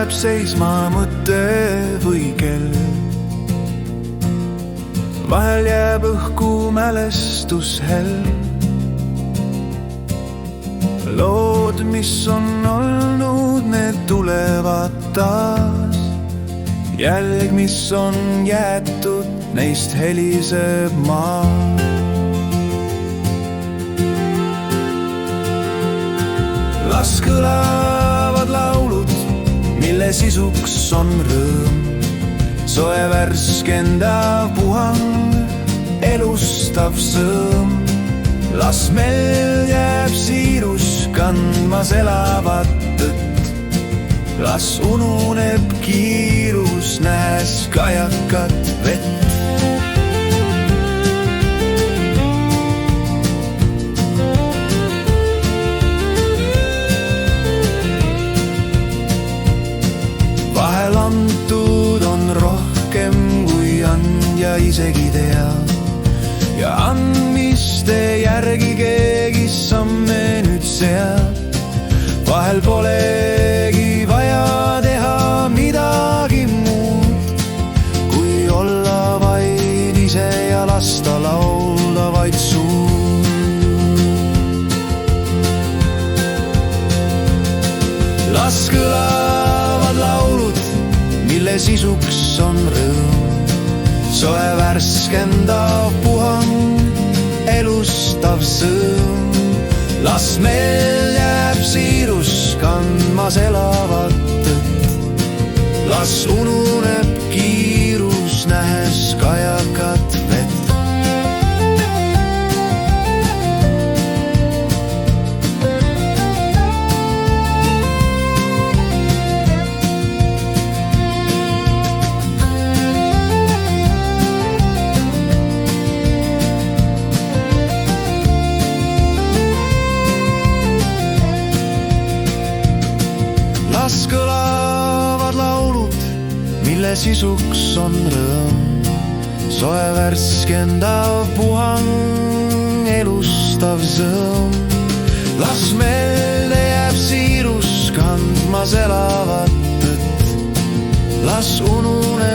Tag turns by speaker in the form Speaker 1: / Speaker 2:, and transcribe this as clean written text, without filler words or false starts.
Speaker 1: jääb seisma mõte või kell. Vahel jääb õhku mälestushell. Lood, mis on olnud, need tulevad taas. Jälg, mis on jäetud, neist heliseb maa. Las kõlavad laulud, mille sisuks on rõõm. Soe värskendav puhang, elustav sõõm. Las meil jääb siirus kandmas elavat tõtt. Las ununeb kiirus, näes kajakat vett. Vahel antud on rohkem kui andja isegi teab. Ja andmiste järgi keegi samme nüüd seab. Vahel polegi vaja teha midagi muud, kui olla vaid ise ja lasta laulda vaid suud. Las kõlavad laulud, mille sisuks on rõõm. Soe värskendav puhang, elustav sõõm. Las meil jääb siirus kandmas elavat tõtt. Las ununeb kiirus, nähes kajakat vett. Las kõlavad laulud, mille sisuks on rõõm. Soe värskendav puhang, elustav sõõm. Las meelde jääb siirus kandmas elavat tõtt. Las ununeb